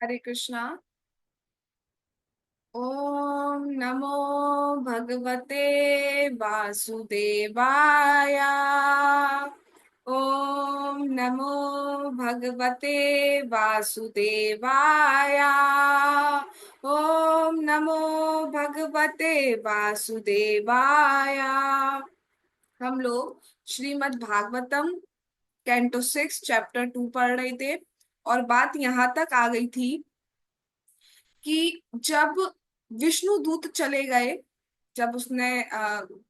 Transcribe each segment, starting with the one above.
हरे कृष्णा। ओम नमो भगवते वासुदेवाय। ओम नमो भगवते वासुदेवाय। ओम नमो भगवते वासुदेवाय। हम लोग श्रीमद् भागवतम कैंटो 6 चैप्टर 2 पढ़ रहे थे। और बात यहाँ तक आ गई थी कि जब विष्णु दूत चले गए, जब उसने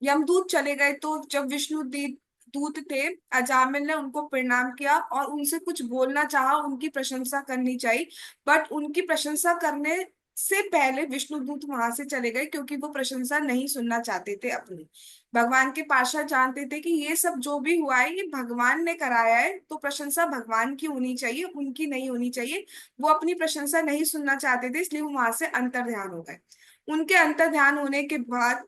यमदूत चले गए, तो जब विष्णु दूत थे, अजामिल ने उनको प्रणाम किया और उनसे कुछ बोलना चाहा, उनकी प्रशंसा करनी चाहिए। बट उनकी प्रशंसा करने से पहले विष्णु दूत वहां से चले गए, क्योंकि वो प्रशंसा नहीं सुनना चाहते थे अपनी। भगवान के पार्षद जानते थे कि ये सब जो भी हुआ है ये भगवान ने कराया है, तो प्रशंसा भगवान की होनी चाहिए, उनकी नहीं होनी चाहिए। वो अपनी प्रशंसा नहीं सुनना चाहते थे, इसलिए वो वहां से अंतर ध्यान हो गए। उनके अंतर ध्यान होने के बाद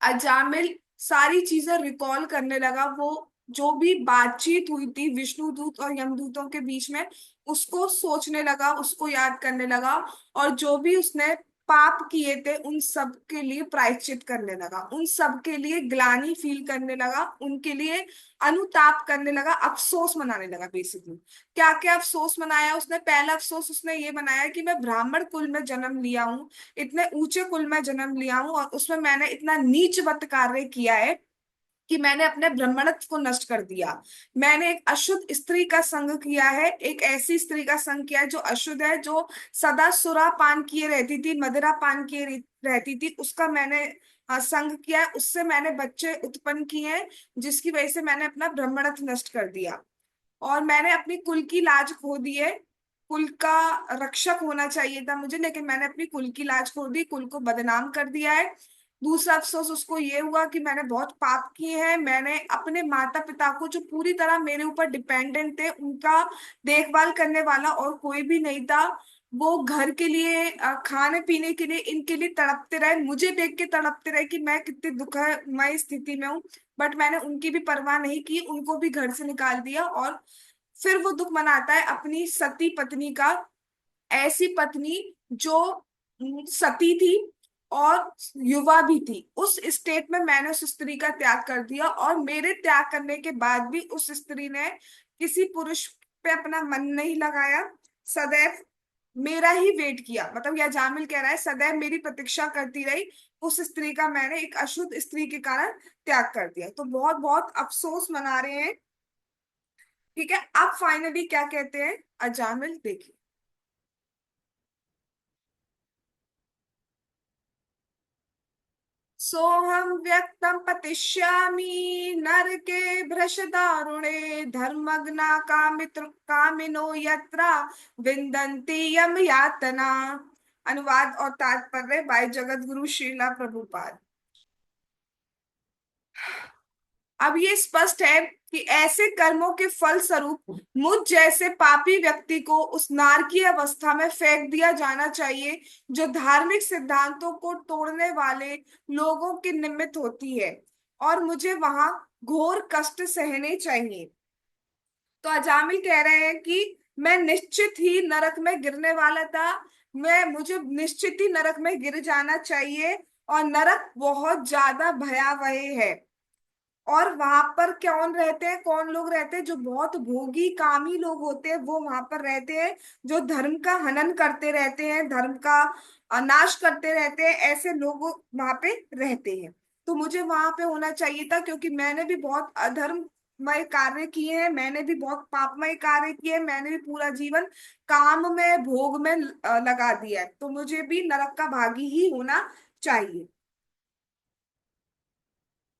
अजामिल सारी चीजें रिकॉल करने लगा। वो जो भी बातचीत हुई थी विष्णुदूत और यमदूतों के बीच में, उसको सोचने लगा, उसको याद करने लगा। और जो भी उसने पाप किए थे उन सब के लिए प्रायश्चित करने लगा, उन सब के लिए ग्लानि फील करने लगा, उनके लिए अनुताप करने लगा, अफसोस मनाने लगा बेसिकली। क्या क्या अफसोस मनाया उसने? पहला अफसोस उसने ये मनाया कि मैं ब्राह्मण कुल में जन्म लिया हूँ, इतने ऊंचे कुल में जन्म लिया हूं, और उसमें मैंने इतना नीचवत कार्य किया है कि मैंने अपने ब्राह्मणत्व को नष्ट कर दिया। मैंने एक अशुद्ध स्त्री का संग किया है, एक ऐसी स्त्री का संग किया है जो अशुद्ध है, जो सदा सुरा पान किए रहती थी, मदिरा पान किए रहती थी, उसका मैंने संग किया है। उससे मैंने बच्चे उत्पन्न किए हैं, जिसकी वजह से मैंने अपना ब्राह्मणत्व नष्ट कर दिया। और मैंने अपनी कुल की लाज खो दी है। कुल का रक्षक होना चाहिए था मुझे, लेकिन मैंने अपनी कुल की लाज खो दी, कुल को बदनाम कर दिया है। दूसरा अफसोस उसको ये हुआ कि मैंने बहुत पाप किए हैं। मैंने अपने माता पिता को, जो पूरी तरह मेरे ऊपर डिपेंडेंट थे, उनका देखभाल करने वाला और कोई भी नहीं था। वो घर के लिए, खाने पीने के लिए, इनके लिए तड़पते रहे, मुझे देख के तड़पते रहे कि मैं कितनी दुखमय स्थिति में हूँ। बट मैंने उनकी भी परवाह नहीं की, उनको भी घर से निकाल दिया। और फिर वो दुख मनाता है अपनी सती पत्नी का। ऐसी पत्नी जो सती थी और युवा भी थी, उस स्टेट में मैंने उस स्त्री का त्याग कर दिया, और मेरे त्याग करने के बाद भी उस स्त्री ने किसी पुरुष पे अपना मन नहीं लगाया। सदैव मेरा ही वेट किया, मतलब यह जामिल कह रहा है, सदैव मेरी प्रतीक्षा करती रही। उस स्त्री का मैंने एक अशुद्ध स्त्री के कारण त्याग कर दिया, तो बहुत बहुत अफसोस मना रहे हैं। ठीक है, अब फाइनली क्या कहते हैं अजामिल, देखिए। सोहम व्यक्तम पतिष्यामि नरके भ्रशदारुणे धर्मग्ना कामित्र कामिनो यत्रा विंदन्ति यम यातना। अनुवाद और तात्पर्य बाय जगत गुरु श्रीला प्रभुपाद। अब ये स्पष्ट है कि ऐसे कर्मों के फल स्वरूप मुझ जैसे पापी व्यक्ति को उस नारकीय अवस्था में फेंक दिया जाना चाहिए, जो धार्मिक सिद्धांतों को तोड़ने वाले लोगों के निमित्त होती है, और मुझे वहां घोर कष्ट सहने चाहिए। तो अजामिल कह रहे हैं कि मैं निश्चित ही नरक में गिरने वाला था, मुझे निश्चित ही नरक में गिर जाना चाहिए। और नरक बहुत ज्यादा भयावह है। और वहां पर कौन रहते हैं, कौन लोग रहते हैं? जो बहुत भोगी कामी लोग होते हैं वो वहां पर रहते हैं, जो धर्म का हनन करते रहते हैं, धर्म का नाश करते रहते हैं, ऐसे लोग वहां पे रहते हैं। तो मुझे वहां पे होना चाहिए था, क्योंकि मैंने भी बहुत अधर्ममय कार्य किए हैं, मैंने भी बहुत पापमय कार्य किए हैं, मैंने भी पूरा जीवन काम में भोग में लगा दिया है, तो मुझे भी नरक का भागी ही होना चाहिए।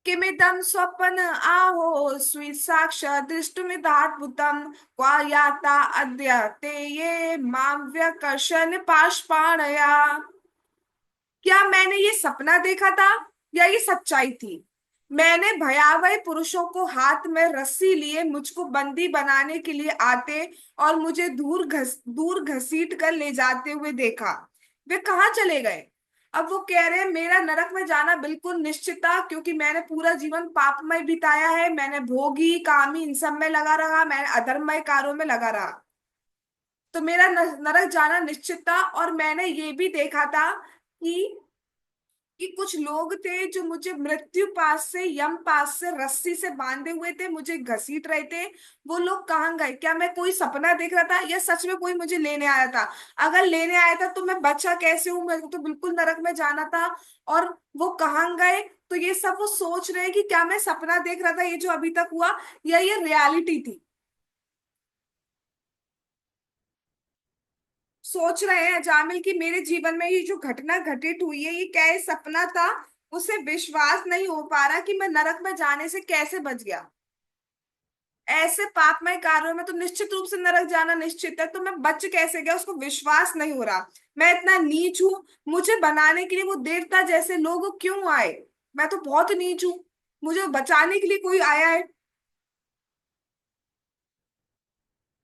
किमिदं स्वप्न आहो स्वी साक्षात् दृष्टुमिदात्भुतं क्वा याता अद्य ते ये मां व्यकर्षण पाशपाणया। क्या मैंने ये सपना देखा था या ये सच्चाई थी? मैंने भयावह पुरुषों को हाथ में रस्सी लिए मुझको बंदी बनाने के लिए आते और मुझे दूर घसीट कर ले जाते हुए देखा। वे कहाँ चले गए? अब वो कह रहे हैं मेरा नरक में जाना बिल्कुल निश्चित था, क्योंकि मैंने पूरा जीवन पापमय बिताया है, मैंने भोगी कामी इन सब में लगा रहा, मैंने अधर्ममय कार्यों में लगा रहा। तो मेरा नरक जाना निश्चित था। और मैंने ये भी देखा था कि कुछ लोग थे जो मुझे मृत्यु पास से, यम पास से रस्सी से बांधे हुए थे, मुझे घसीट रहे थे। वो लोग कहाँ गए? क्या मैं कोई सपना देख रहा था या सच में कोई मुझे लेने आया था? अगर लेने आया था तो मैं बचा कैसे हूं? मेरे को तो बिल्कुल नरक में जाना था। और वो कहाँ गए? तो ये सब वो सोच रहे हैं कि क्या मैं सपना देख रहा था ये जो अभी तक हुआ, या ये रियलिटी थी। सोच रहे हैं जामिल कि मेरे जीवन में ये जो घटना घटित हुई है ये क्या ये सपना था। उसे विश्वास नहीं हो पा रहा कि मैं नरक में जाने से कैसे बच गया। ऐसे पापमय कार्यों में तो निश्चित रूप से नरक जाना निश्चित है, तो मैं बच कैसे गया उसको विश्वास नहीं हो रहा। मैं इतना नीच हूं। मुझे बनाने के लिए वो देवता जैसे लोग क्यों आए? मैं तो बहुत नीच हूं। मुझे बचाने के लिए कोई आया है।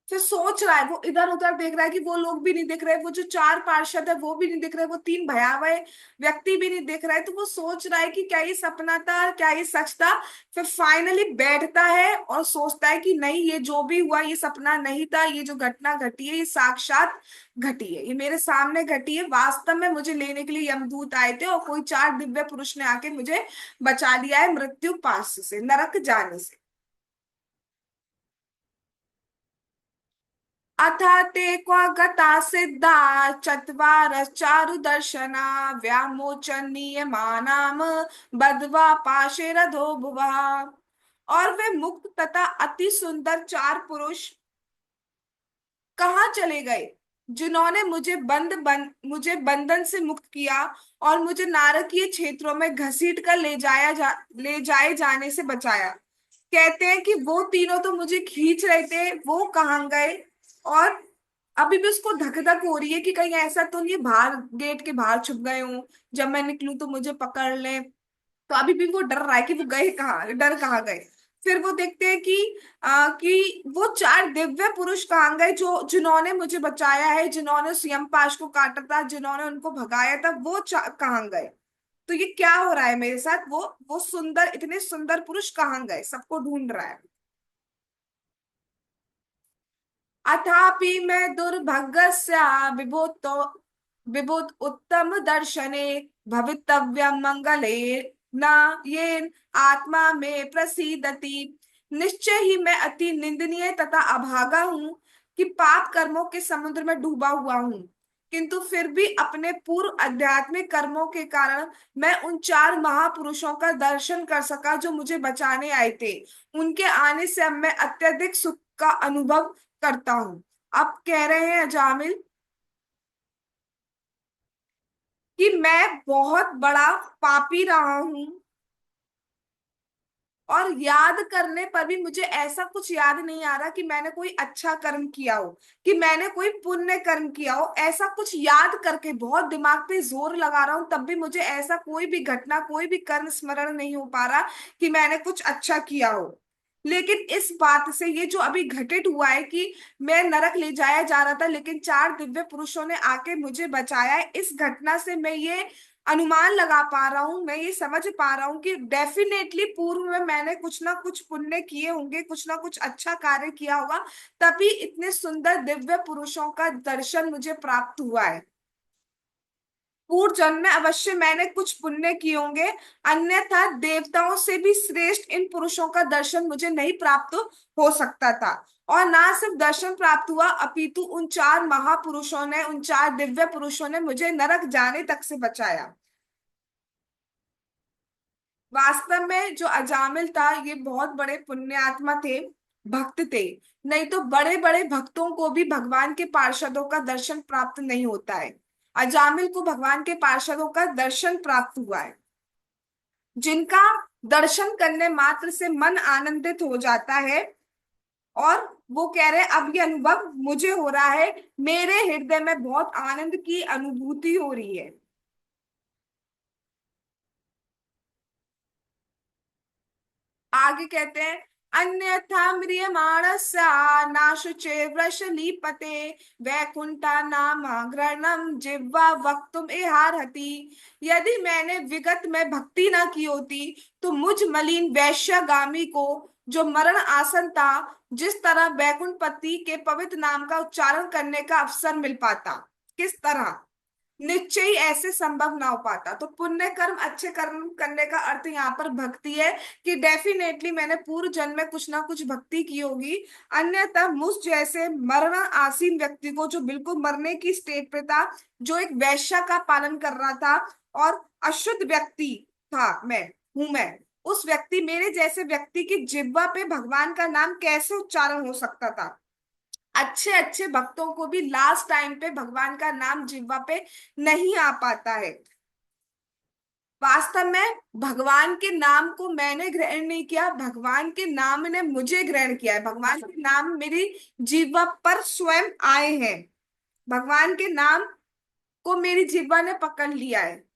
फिर सोच रहा है, वो इधर उधर देख रहा है कि वो लोग भी नहीं दिख रहे, वो जो चार पार्षद है वो भी नहीं दिख रहे, वो तीन भयावह व्यक्ति भी नहीं दिख रहा है। तो वो सोच रहा है कि क्या ये सपना था, क्या ये सच था। फिर फाइनली बैठता है और सोचता है कि नहीं, ये जो भी हुआ ये सपना नहीं था, ये जो घटना घटी है ये साक्षात घटी है, ये मेरे सामने घटी है। वास्तव में मुझे लेने के लिए यमदूत आए थे और कोई चार दिव्य पुरुष ने आके मुझे बचा लिया है मृत्यु पाश से, नरक जाने से। अथ ते क्व गता सिद्धा चत्वार चारु दर्शना व्यामोचनीयमानाम बद्ध्वा पाशैरधो भुवः। और वे मुक्त तथा अति सुंदर चार पुरुष कहाँ चले गए, जिन्होंने मुझे बंधन से मुक्त किया और मुझे नारकीय क्षेत्रों में घसीट कर ले जाए जाने से बचाया। कहते हैं कि वो तीनों तो मुझे खींच रहे थे, वो कहाँ गए? और अभी भी उसको धक धक हो रही है कि कहीं ऐसा तो नहीं बाहर, गेट के बाहर छुप गए हूँ, जब मैं निकलूं तो मुझे पकड़ ले। तो अभी भी वो डर रहा है कि वो गए कहाँ, डर कहाँ गए। फिर वो देखते हैं कि वो चार दिव्य पुरुष कहाँ गए, जो जिन्होंने मुझे बचाया है, जिन्होंने स्वयं पाश को काटा था, जिन्होंने उनको भगाया था, वो कहाँ गए? तो ये क्या हो रहा है मेरे साथ? वो सुंदर, इतने सुंदर पुरुष कहाँ गए? सबको ढूंढ रहा है। अथापि मैं दुर्भगस्य विभूतो विभूत उत्तम दर्शने भवितव्यम मंगले न येन आत्मा में प्रसीदति। निश्चय ही मैं अति निंदनीय तथा अभागा हूँ कि पाप कर्मों के समुद्र में डूबा हुआ हूँ। किंतु फिर भी अपने पूर्व आध्यात्मिक कर्मों के कारण मैं उन चार महापुरुषों का दर्शन कर सका जो मुझे बचाने आए थे। उनके आने से अब मैं अत्यधिक सुख का अनुभव करता हूँ। अब कह रहे हैं जामिल कि मैं बहुत बड़ा पापी रहा हूं, और याद करने पर भी मुझे ऐसा कुछ याद नहीं आ रहा कि मैंने कोई अच्छा कर्म किया हो, कि मैंने कोई पुण्य कर्म किया हो। ऐसा कुछ याद करके बहुत दिमाग पे जोर लगा रहा हूं, तब भी मुझे ऐसा कोई भी घटना, कोई भी कर्म स्मरण नहीं हो पा रहा कि मैंने कुछ अच्छा किया हो। लेकिन इस बात से, ये जो अभी घटित हुआ है कि मैं नरक ले जाया जा रहा था लेकिन चार दिव्य पुरुषों ने आके मुझे बचाया है, इस घटना से मैं ये अनुमान लगा पा रहा हूं, मैं ये समझ पा रहा हूं कि डेफिनेटली पूर्व में मैंने कुछ ना कुछ पुण्य किए होंगे, कुछ ना कुछ अच्छा कार्य किया होगा, तभी इतने सुंदर दिव्य पुरुषों का दर्शन मुझे प्राप्त हुआ है। पूर्व जन्म में अवश्य मैंने कुछ पुण्य किए होंगे, अन्यथा देवताओं से भी श्रेष्ठ इन पुरुषों का दर्शन मुझे नहीं प्राप्त हो सकता था। और ना सिर्फ दर्शन प्राप्त हुआ, अपितु उन चार महापुरुषों ने, उन चार दिव्य पुरुषों ने मुझे नरक जाने तक से बचाया। वास्तव में जो अजामिल था ये बहुत बड़े पुण्यात्मा थे, भक्त थे। नहीं तो बड़े बड़े भक्तों को भी भगवान के पार्षदों का दर्शन प्राप्त नहीं होता है। अजामिल को भगवान के पार्षदों का दर्शन प्राप्त हुआ है, जिनका दर्शन करने मात्र से मन आनंदित हो जाता है। और वो कह रहे हैं अब ये अनुभव मुझे हो रहा है, मेरे हृदय में बहुत आनंद की अनुभूति हो रही है। आगे कहते हैं, अन्यथा म्रियमाणस्य नाशुचे वृषलीपते वैकुंठा नाम ग्रहणम जिह्वा वक्तुम इहारहति। यदि मैंने विगत में भक्ति न की होती तो मुझ मलिन वैश्यगामी को जो मरण आसन था, जिस तरह वैकुंठपति के पवित्र नाम का उच्चारण करने का अवसर मिल पाता, किस तरह निश्चय ही ऐसे संभव ना हो पाता। तो पुण्य कर्म, अच्छे कर्म करने का अर्थ यहाँ पर भक्ति है, कि डेफिनेटली मैंने पूर्व जन्म में कुछ ना कुछ भक्ति की होगी। अन्यथा मुझ जैसे मरण आसीन व्यक्ति को, जो बिल्कुल मरने की स्टेट पे था, जो एक वैश्या का पालन कर रहा था और अशुद्ध व्यक्ति था, मैं उस व्यक्ति, मेरे जैसे व्यक्ति की जिह्वा पे भगवान का नाम कैसे उच्चारण हो सकता था। अच्छे अच्छे भक्तों को भी लास्ट टाइम पे भगवान का नाम जिह्वा पे नहीं आ पाता है। वास्तव में भगवान के नाम को मैंने ग्रहण नहीं किया, भगवान के नाम ने मुझे ग्रहण किया है। भगवान के नाम मेरी जिह्वा पर स्वयं आए हैं। भगवान के नाम को मेरी जिह्वा ने पकड़ लिया है।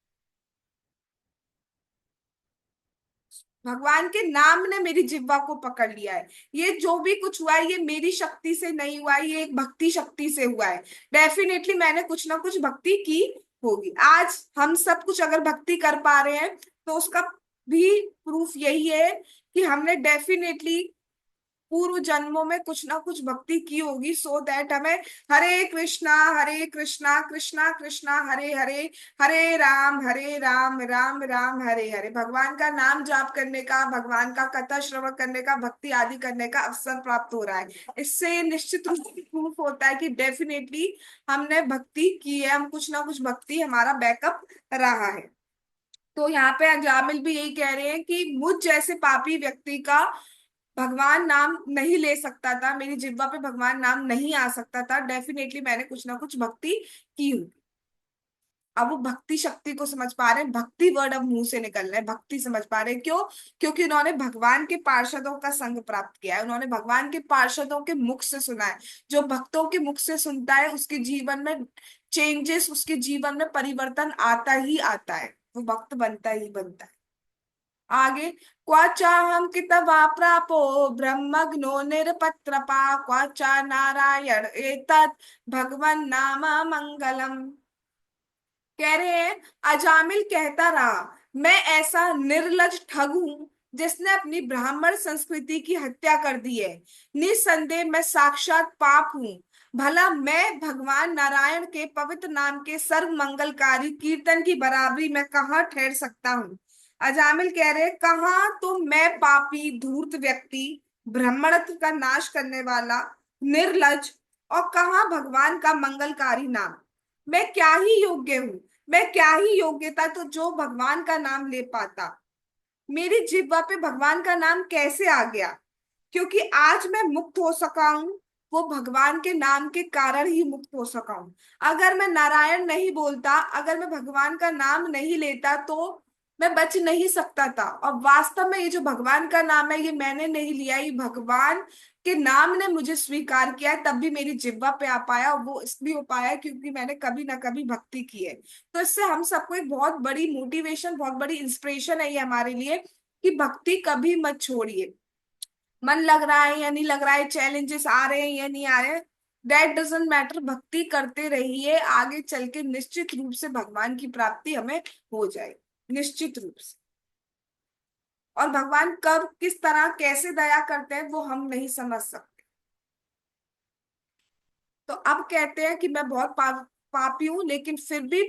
भगवान के नाम ने मेरी जिह्वा को पकड़ लिया है। ये जो भी कुछ हुआ है, ये मेरी शक्ति से नहीं हुआ है, ये एक भक्ति शक्ति से हुआ है। डेफिनेटली मैंने कुछ ना कुछ भक्ति की होगी। आज हम सब कुछ अगर भक्ति कर पा रहे हैं, तो उसका भी प्रूफ यही है कि हमने डेफिनेटली पूर्व जन्मों में कुछ ना कुछ भक्ति की होगी, सो दैट हमें हरे कृष्णा कृष्णा कृष्णा हरे हरे, हरे राम राम हरे हरे, भगवान का नाम जाप करने का, भगवान का कथा श्रवण करने का, भक्ति आदि करने का अवसर प्राप्त हो रहा है। इससे निश्चित रूप से प्रूफ होता है कि डेफिनेटली हमने भक्ति की है, हम कुछ ना कुछ भक्ति हमारा बैकअप रहा है। तो यहाँ पे अजामिल भी यही कह रहे हैं कि मुझ जैसे पापी व्यक्ति का भगवान नाम नहीं ले सकता था, मेरी जिह्वा पे भगवान नाम नहीं आ सकता था। डेफिनेटली मैंने कुछ ना कुछ भक्ति की हुई। अब वो भक्ति शक्ति को समझ पा रहे हैं, भक्ति वर्ड अब मुंह से निकल रहा है, भक्ति समझ पा रहे हैं। क्यों? क्योंकि उन्होंने भगवान के पार्षदों का संग प्राप्त किया है, उन्होंने भगवान के पार्षदों के मुख से सुना है। जो भक्तों के मुख से सुनता है, उसके जीवन में चेंजेस, उसके जीवन में परिवर्तन आता ही आता है, वो भक्त बनता ही बनता है। आगे, क्वाचाहम कितवा प्रापो ब्रह्मग्नो निरपत्रपा, क्वाचा नारायण एतत् भगवन नाम मंगलम। कह रहे हैं, अजामिल कहता रहा, मैं ऐसा निर्लज ठग हूं जिसने अपनी ब्राह्मण संस्कृति की हत्या कर दी है। निस्संदेह मैं साक्षात पाप हूं। भला मैं भगवान नारायण के पवित्र नाम के सर्व मंगलकारी कीर्तन की बराबरी में कहाँ ठहर सकता हूँ। अजामिल कह रहे, कहाँ तो मैं पापी धूर्त व्यक्ति, ब्राह्मणत्व का नाश करने वाला निर्लज, और कहाँ भगवान का मंगलकारी नाम। मैं क्या ही योग्य हूँ, मैं क्या ही योग्यता तो जो भगवान का नाम ले पाता। मेरी जिह्वा पे भगवान का नाम कैसे आ गया? क्योंकि आज मैं मुक्त हो सका हूं, वो भगवान के नाम के कारण ही मुक्त हो सका हूं। अगर मैं नारायण नहीं बोलता, अगर मैं भगवान का नाम नहीं लेता, तो मैं बच नहीं सकता था। और वास्तव में ये जो भगवान का नाम है, ये मैंने नहीं लिया, ये भगवान के नाम ने मुझे स्वीकार किया है, तब भी मेरी जिह्वा पे आ पाया। और वो इसलिए हो पाया क्योंकि मैंने कभी ना कभी भक्ति की है। तो इससे हम सबको एक बहुत बड़ी मोटिवेशन, बहुत बड़ी इंस्पिरेशन है ये हमारे लिए, कि भक्ति कभी मत छोड़िए। मन लग रहा है या नहीं लग रहा है, चैलेंजेस आ रहे हैं या नहीं आ रहे हैं, दैट डजेंट मैटर, भक्ति करते रहिए। आगे चल के निश्चित रूप से भगवान की प्राप्ति हमें हो जाए, निश्चित रूप से। और भगवान कब, किस तरह, कैसे दया करते हैं, वो हम नहीं समझ सकते। तो अब कहते हैं कि मैं बहुत पापी हूं, लेकिन फिर भी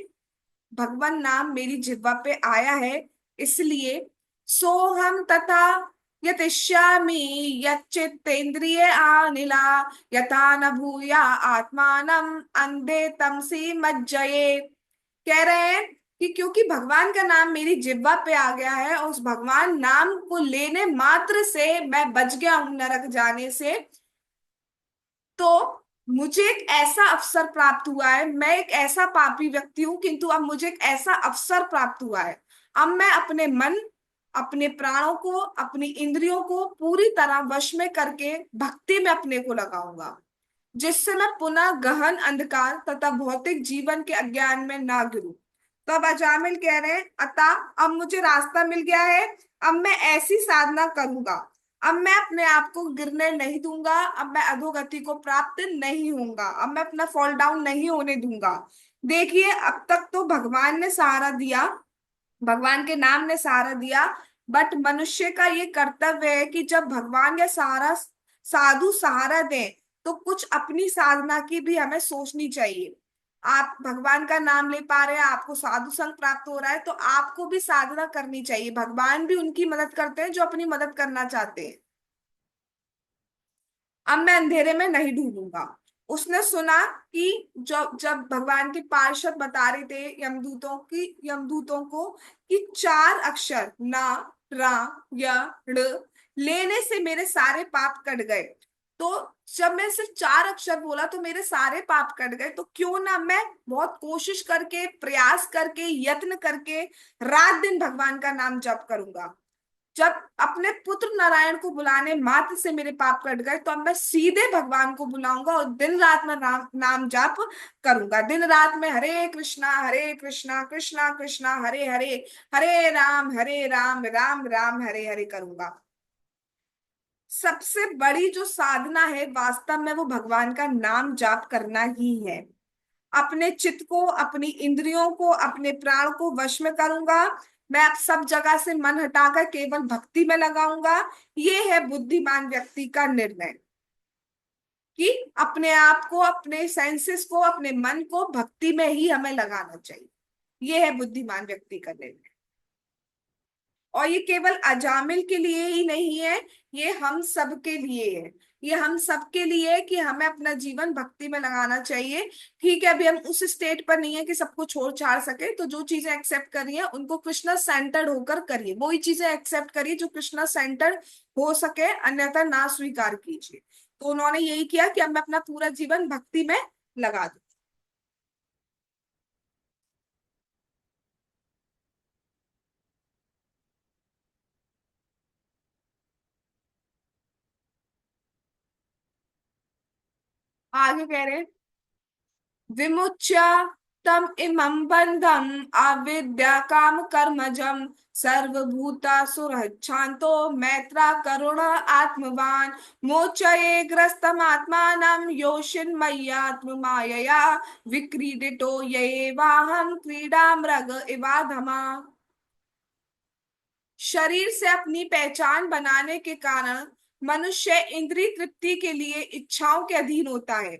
भगवान नाम मेरी जिह्वा पे आया है, इसलिए सोहम तथा यतिष्यामि यच्चित्तेन्द्रिय आनिला, यथा न भूया आत्मानम अंधे तमसी मज्जये। कह रहे हैं कि क्योंकि भगवान का नाम मेरी जिह्वा पे आ गया है, और उस भगवान नाम को लेने मात्र से मैं बच गया हूं नरक जाने से, तो मुझे एक ऐसा अवसर प्राप्त हुआ है। मैं एक ऐसा पापी व्यक्ति हूं, किंतु अब मुझे एक ऐसा अवसर प्राप्त हुआ है। अब मैं अपने मन, अपने प्राणों को, अपनी इंद्रियों को पूरी तरह वश में करके भक्ति में अपने को लगाऊंगा, जिससे मैं पुनः गहन अंधकार तथा भौतिक जीवन के अज्ञान में ना गिरूं। तो अब अजामिल कह रहे हैं, अतः अब मुझे रास्ता मिल गया है, अब मैं ऐसी साधना करूंगा, अब मैं अपने आप को गिरने नहीं दूंगा, अब मैं अधोगति को प्राप्त नहीं होऊंगा, अब मैं अपना फॉल डाउन नहीं होने दूंगा। देखिए, अब तक तो भगवान ने सहारा दिया, भगवान के नाम ने सहारा दिया, बट मनुष्य का ये कर्तव्य है कि जब भगवान या सहारा साधु सहारा दें तो कुछ अपनी साधना की भी हमें सोचनी चाहिए। आप भगवान का नाम ले पा रहे हैं, आपको साधु संग प्राप्त हो रहा है, तो आपको भी साधना करनी चाहिए। भगवान भी उनकी मदद करते हैं जो अपनी मदद करना चाहते हैं। अब मैं अंधेरे में नहीं ढूंढूंगा। उसने सुना कि जब जब भगवान के पार्षद बता रहे थे यमदूतों को कि चार अक्षर ना, रा, या, ड़ लेने से मेरे सारे पाप कट गए। तो जब मैं सिर्फ चार अक्षर बोला तो मेरे सारे पाप कट गए, तो क्यों ना मैं बहुत कोशिश करके, प्रयास करके, यत्न करके रात दिन भगवान का नाम जप करूंगा। जब अपने पुत्र नारायण को बुलाने मात्र से मेरे पाप कट गए, तो अब मैं सीधे भगवान को बुलाऊंगा और दिन रात में नाम जाप करूंगा। दिन रात में हरे कृष्णा कृष्णा कृष्णा हरे हरे, हरे राम राम राम हरे हरे करूंगा। सबसे बड़ी जो साधना है वास्तव में वो भगवान का नाम जाप करना ही है। अपने चित्त को, अपनी इंद्रियों को, अपने प्राण को वश में करूंगा। मैं अब सब जगह से मन हटाकर केवल भक्ति में लगाऊंगा। ये है बुद्धिमान व्यक्ति का निर्णय कि अपने आप को, अपने सेंसेस को, अपने मन को भक्ति में ही हमें लगाना चाहिए। ये है बुद्धिमान व्यक्ति का निर्णय। और ये केवल अजामिल के लिए ही नहीं है, ये हम सब के लिए है। ये हम सब के लिए है कि हमें अपना जीवन भक्ति में लगाना चाहिए। ठीक है, अभी हम उस स्टेट पर नहीं है कि सबको छोड़ छाड़ सके, तो जो चीजें एक्सेप्ट करिए उनको कृष्णा सेंटर्ड होकर करिए। वही चीजें एक्सेप्ट करिए जो कृष्णा सेंटर्ड हो सके, अन्यथा ना स्वीकार कीजिए। तो उन्होंने यही किया कि अब मैं अपना पूरा जीवन भक्ति में लगा दूं। आगे कह रहे हैं, विमुच्य तम इमं बंधम अविद्या काम कर्मजम सर्वभूतासुरक्षान्तो मैत्रा करुण आत्मवान मोचये ग्रस्तम आत्मानं योषिन्मय्यात्म मायया विक्रीडितो ये वाहम क्रीडा मृग इवाधमा। शरीर से अपनी पहचान बनाने के कारण मनुष्य इंद्रिय तृप्ति के लिए इच्छाओं के अधीन होता है।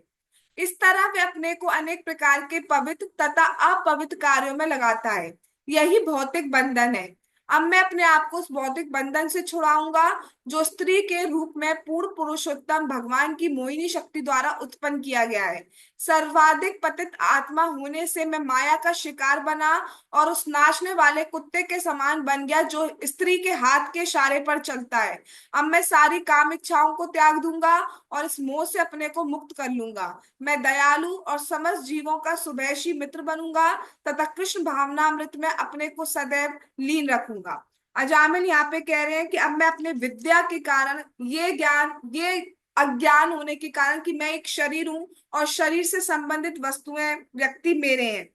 इस तरह वे अपने को अनेक प्रकार के पवित्र तथा अपवित्र कार्यों में लगाता है। यही भौतिक बंधन है। अब मैं अपने आप को उस भौतिक बंधन से छुड़ाऊंगा जो स्त्री के रूप में पूर्ण पुरुषोत्तम भगवान की मोहिनी शक्ति द्वारा उत्पन्न किया गया है। सर्वाधिक पतित आत्मा होने से मैं माया का शिकार बना और उस नाचने वाले कुत्ते के समान बन गया जो स्त्री के हाथ के इशारे पर चलता है। अब मैं सारी काम इच्छाओं को त्याग दूंगा और इस मोह से अपने को मुक्त कर लूंगा। मैं दयालु और समस्त जीवों का सुभैशी मित्र बनूंगा तथा कृष्ण भावनामृत में अपने को सदैव लीन रखूंगा। अजामिल यहाँ पे कह रहे हैं कि अब मैं अपने विद्या के कारण, ये अज्ञान होने के कारण कि मैं एक शरीर हूं और शरीर से संबंधित वस्तुएं, व्यक्ति मेरे हैं,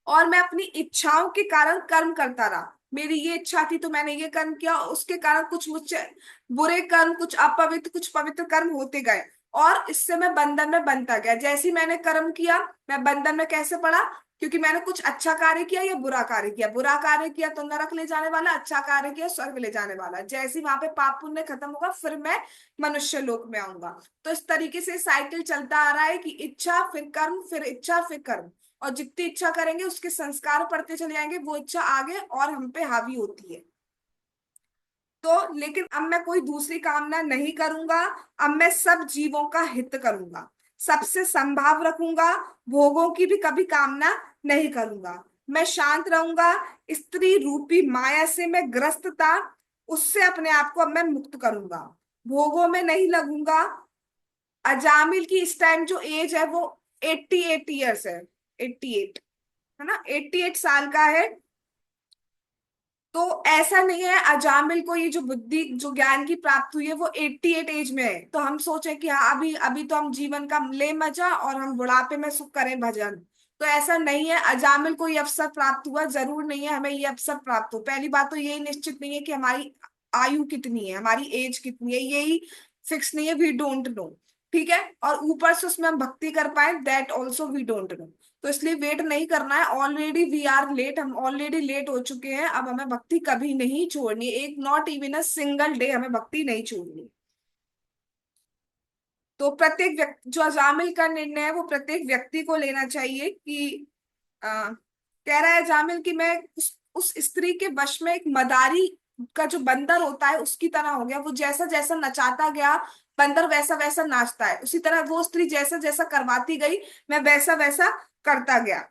और मैं अपनी इच्छाओं के कारण कर्म करता रहा। मेरी ये इच्छा थी तो मैंने ये कर्म किया, उसके कारण कुछ मुझसे बुरे कर्म, कुछ अपवित्र, कुछ पवित्र कर्म होते गए और इससे मैं बंधन में बनता गया। जैसे ही मैंने कर्म किया, मैं बंधन में कैसे पड़ा? क्योंकि मैंने कुछ अच्छा कार्य किया या बुरा कार्य किया। बुरा कार्य किया तो नरक ले जाने वाला, अच्छा कार्य किया स्वर्ग ले जाने वाला। जैसे ही वहां पे पाप पुण्य खत्म होगा फिर मैं मनुष्य लोक में आऊंगा। तो इस तरीके से साइकिल चलता आ रहा है कि इच्छा फिर कर्म, फिर इच्छा फिर कर्म। और जितनी इच्छा करेंगे उसके संस्कार पड़ते चले जाएंगे, वो इच्छा आगे और हम पे हावी होती है। तो लेकिन अब मैं कोई दूसरी कामना नहीं करूंगा। अब मैं सब जीवों का हित करूंगा, सबसे संभाव रखूंगा, भोगों की भी कभी कामना नहीं करूंगा। मैं शांत रहूंगा। स्त्री रूपी माया से मैं ग्रस्त था, उससे अपने आप को अब मैं मुक्त करूंगा। भोगों में नहीं लगूंगा। अजामिल की इस टाइम जो एज है वो 88 ईयर्स है। 88, है ना, 88 साल का है। तो ऐसा नहीं है अजामिल को ये जो बुद्धि, जो ज्ञान की प्राप्ति हुई है वो 88 एज में है, तो हम सोचे कि हाँ अभी अभी तो हम जीवन का ले मजा और हम बुढ़ापे में सुख करें भजन। तो ऐसा नहीं है, अजामिल को ये अवसर प्राप्त हुआ, जरूर नहीं है हमें ये अवसर प्राप्त हो। पहली बात तो ये निश्चित नहीं है कि हमारी आयु कितनी है, हमारी एज कितनी है, यही फिक्स नहीं है, वी डोंट नो। ठीक है, और ऊपर से उसमें हम भक्ति कर पाए, that also we don't know. तो इसलिए वेट नहीं करना है, ऑलरेडी वी आर लेट, हम ऑलरेडी लेट हो चुके हैं। अब हमें भक्ति कभी नहीं छोड़नी, एक not even a single day हमें भक्ति नहीं छोड़नी। तो प्रत्येक व्यक्ति, जो अजामिल का निर्णय है वो प्रत्येक व्यक्ति को लेना चाहिए कि कह रहा है जामिल कि मैं उस स्त्री के वश में एक मदारी का जो बंदर होता है उसकी तरह हो गया। वो जैसा जैसा नचाता गया, बंदर वैसा वैसा नाचता है, उसी तरह वो स्त्री जैसा जैसा करवाती गई, मैं वैसा वैसा करता गया।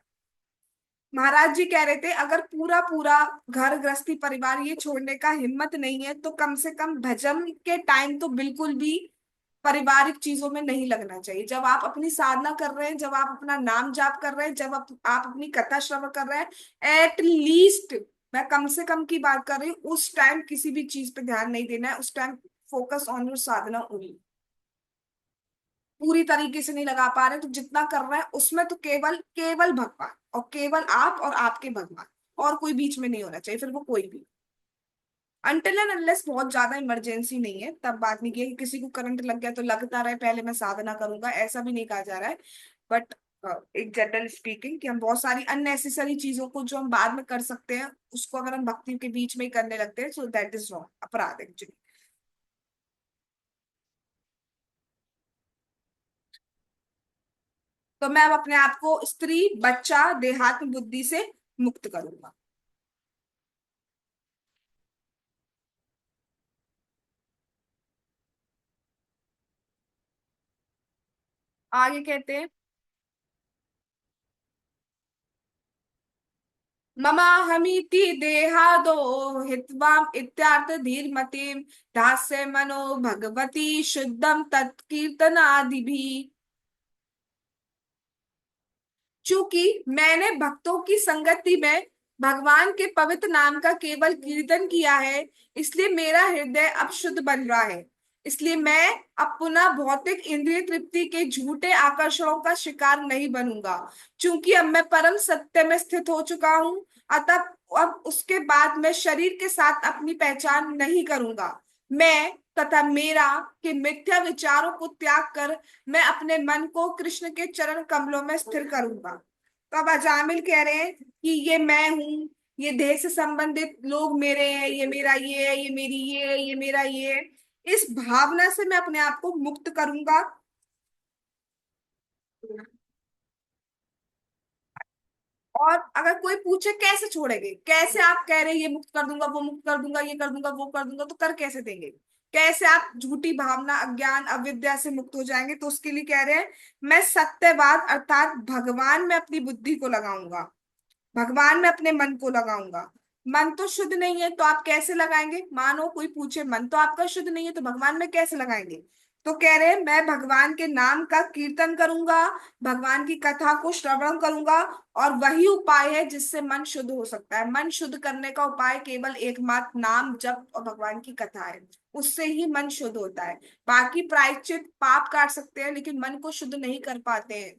महाराज जी कह रहे थे अगर पूरा पूरा घर गृहस्थी परिवार ये छोड़ने का हिम्मत नहीं है तो कम से कम भजन के टाइम तो बिल्कुल भी पारिवारिक चीजों में नहीं लगना चाहिए। जब आप अपनी साधना कर रहे हैं, जब आप अपना नाम जाप कर रहे हैं, जब आप अपनी कथा श्रवण कर रहे हैं, एट लीस्ट, मैं कम से कम की बात कर रही हूँ, उस टाइम किसी भी चीज पे ध्यान नहीं देना है। उस time focus on your Sadhana only. पूरी तरीके से नहीं लगा पा रहे तो जितना कर रहे हैं उसमें तो केवल केवल भगवान, और केवल आप और आपके भगवान, और कोई बीच में नहीं होना चाहिए, फिर वो कोई भी। अनटिल एंड अनलेस बहुत ज्यादा इमरजेंसी नहीं है, तब बात नहीं की है कि किसी को करंट लग गया तो लगता रहे, पहले मैं साधना करूंगा, ऐसा भी नहीं कहा जा रहा है। बट एक जनरल स्पीकिंग कि हम बहुत सारी अननेसेसरी चीजों को जो हम बाद में कर सकते हैं उसको अगर हम भक्ति के बीच में ही करने लगते हैं, सो दैट इज रॉन्ग, अपराध एक्चुअली। तो मैं अब अपने आप को स्त्री बच्चा देहात्म बुद्धि से मुक्त करूंगा। आगे कहते हैं ममाहमीति देहादो हित्वाम इत्यार्थ धीर्मतिम दास्य मनो भगवती शुद्धम तत्कीर्तनादि भी। चूंकि मैंने भक्तों की संगति में भगवान के पवित्र नाम का केवल कीर्तन किया है, इसलिए मेरा हृदय अब शुद्ध बन रहा है। इसलिए मैं अब पुनः भौतिक इंद्रिय तृप्ति के झूठे आकर्षणों का शिकार नहीं बनूंगा। चूंकि अब मैं परम सत्य में स्थित हो चुका हूं, अतः अब उसके बाद मैं शरीर के साथ अपनी पहचान नहीं करूंगा। मैं तथा मेरा के मिथ्या विचारों को त्याग कर मैं अपने मन को कृष्ण के चरण कमलों में स्थिर करूंगा। तो अब अजामिल कह रहे हैं कि ये मैं हूं, ये देह से संबंधित लोग मेरे हैं, ये मेरा ये है, ये मेरी ये है, ये मेरा ये है। इस भावना से मैं अपने आप को मुक्त करूंगा। और अगर कोई पूछे कैसे छोड़ेंगे, कैसे आप कह रहे हैं ये मुक्त कर दूंगा, वो मुक्त कर दूंगा, ये कर दूंगा, वो कर दूंगा, तो कर कैसे देंगे? कैसे आप झूठी भावना, अज्ञान, अविद्या से मुक्त हो जाएंगे? तो उसके लिए कह रहे हैं मैं सत्यवाद अर्थात भगवान में अपनी बुद्धि को लगाऊंगा, भगवान में अपने मन को लगाऊंगा। मन तो शुद्ध नहीं है तो आप कैसे लगाएंगे? मानो कोई पूछे मन तो आपका शुद्ध नहीं है तो भगवान में कैसे लगाएंगे? तो कह रहे हैं मैं भगवान के नाम का कीर्तन करूंगा, भगवान की कथा को श्रवण करूंगा, और वही उपाय है जिससे मन शुद्ध हो सकता है। मन शुद्ध करने का उपाय केवल एकमात्र नाम जप और भगवान की कथा है, उससे ही मन शुद्ध होता है। बाकी प्रायश्चित पाप काट सकते हैं लेकिन मन को शुद्ध नहीं कर पाते हैं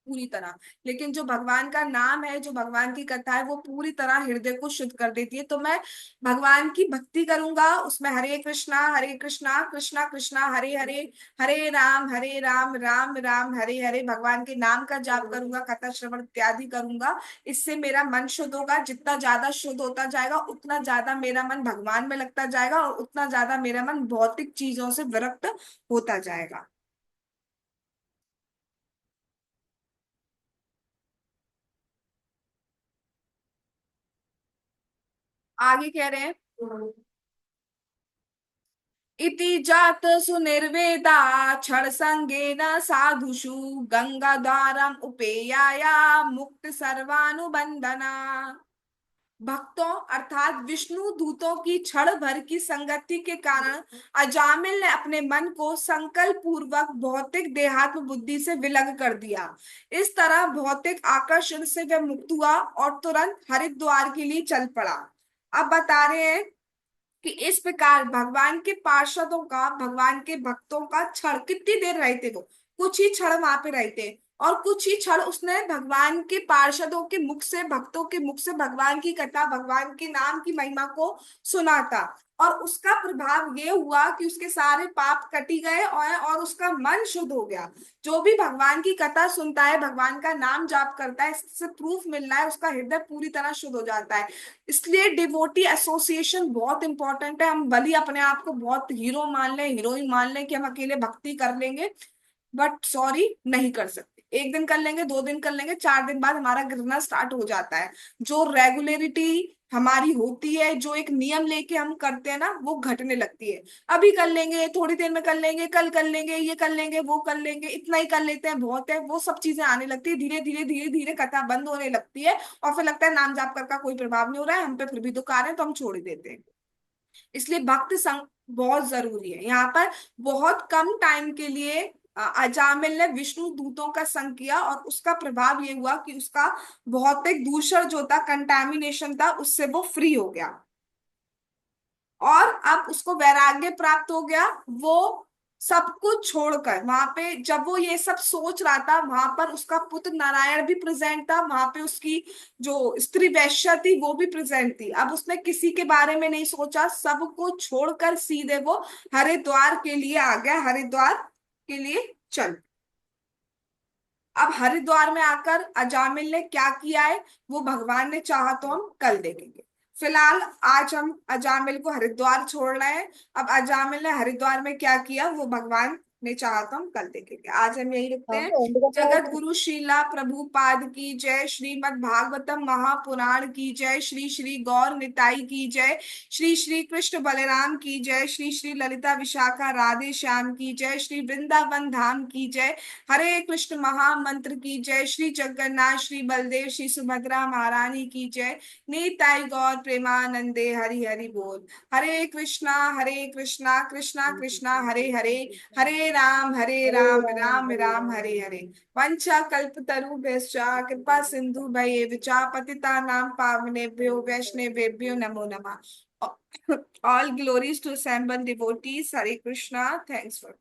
पूरी तरह। लेकिन जो भगवान का नाम है, जो भगवान की कथा है, वो पूरी तरह हृदय को शुद्ध कर देती है। तो मैं भगवान की भक्ति करूंगा, उसमें हरे कृष्णा कृष्णा कृष्णा हरे हरे, हरे राम राम राम हरे हरे, भगवान के नाम का जाप करूंगा, कथा श्रवण इत्यादि करूंगा। इससे मेरा मन शुद्ध होगा। जितना ज्यादा शुद्ध होता जाएगा उतना ज्यादा मेरा मन भगवान में लगता जाएगा, और उतना ज्यादा मेरा मन भौतिक चीजों से विरक्त होता जाएगा। आगे कह रहे हैं इति जात सुनिर्वेदा क्षण संगेन साधुषु गंगाधारम उपेयाया मुक्त सर्वानुबंधना। भक्तों अर्थात विष्णु दूतों की क्षण भर की संगति के कारण अजामिल ने अपने मन को संकल्प पूर्वक भौतिक देहात्म बुद्धि से विलग कर दिया। इस तरह भौतिक आकर्षण से वह मुक्त हुआ और तुरंत हरिद्वार के लिए चल पड़ा। अब बता रहे हैं कि इस प्रकार भगवान के पार्षदों का, भगवान के भक्तों का क्षण, कितनी देर रहते वो? कुछ ही क्षण वहां पे रहते, और कुछ ही क्षण उसने भगवान के पार्षदों के मुख से, भक्तों के मुख से भगवान की कथा, भगवान के नाम की महिमा को सुना था। और उसका प्रभाव ये हुआ कि उसके सारे पाप कटी गए और उसका मन शुद्ध हो गया। जो भी भगवान की कथा सुनता है, भगवान का नाम जाप करता है, इससे प्रूफ मिल रहा है उसका हृदय पूरी तरह शुद्ध हो जाता है। इसलिए डिवोटी एसोसिएशन बहुत इंपॉर्टेंट है। हम भले अपने आप को बहुत हीरो मान लें, हीरोइन मान लें कि हम अकेले भक्ति कर लेंगे, बट सॉरी, नहीं कर सकते। एक दिन कर लेंगे, 2 दिन कर लेंगे, 4 दिन बाद हमारा गिरना स्टार्ट हो जाता है। जो रेगुलरिटी हमारी होती है, जो एक नियम लेके हम करते हैं ना, वो घटने लगती है। अभी कर लेंगे, थोड़ी देर में कर लेंगे, कल कर लेंगे, ये कर लेंगे, वो कर लेंगे, इतना ही कर लेते हैं, बहुत है, वो सब चीजें आने लगती है। धीरे धीरे धीरे धीरे कथा बंद होने लगती है और फिर लगता है नाम जाप कर का कोई प्रभाव नहीं हो रहा है हम पे, फिर भी दुख आ रहे हैं, तो हम छोड़ ही देते हैं। इसलिए भक्त संग बहुत जरूरी है यहाँ पर। बहुत कम टाइम के लिए अजामिल ने विष्णु दूतों का संग किया और उसका प्रभाव ये हुआ कि उसका भौतिक दूषण जो था, कंटैमिनेशन था, उससे वो फ्री हो गया। और अब उसको वैराग्य प्राप्त हो गया। वो सब कुछ छोड़कर वहां पे, जब वो ये सब सोच रहा था, वहां पर उसका पुत्र नारायण भी प्रेजेंट था, वहां पे उसकी जो स्त्री वैश्या थी वो भी प्रेजेंट थी। अब उसने किसी के बारे में नहीं सोचा, सबको छोड़कर सीधे वो हरिद्वार के लिए आ गया, हरिद्वार के लिए चल। अब हरिद्वार में आकर अजामिल ने क्या किया है, वो भगवान ने चाहा तो हम कल देखेंगे। फिलहाल आज हम अजामिल को हरिद्वार छोड़ रहे हैं। अब अजामिल ने हरिद्वार में क्या किया, वो भगवान ने चाहा तो हम कल देखेंगे। आज हम यही रुकते हाँ हैं। तो एंड करना है जगत फिर। गुरु श्रीला प्रभुपाद की जय, श्रीमद् भागवतम महापुराण की जय, श्री श्री गौर निताई की जय, श्री श्री कृष्ण बलराम की जय, श्री श्री ललिता विशाखा राधे श्याम की जय, श्री वृंदावन धाम की जय, हरे कृष्ण महामंत्र की जय, श्री जगन्नाथ, श्री बलदेव, श्री सुभद्रा महारानी की जय, निताई गौर प्रेमानंदे, हरि हरि बोल। हरे कृष्णा कृष्णा कृष्णा हरे हरे, हरे हरे राम राम राम हरे राम हरे राम। हरे। वंशा कल्पतरु कृपा सिंधु भयेव पतितानां पावनेभ्यो वैष्णवेभ्यो नमो नमः। All glories to assembled devotees. Hare Krishna. Thanks for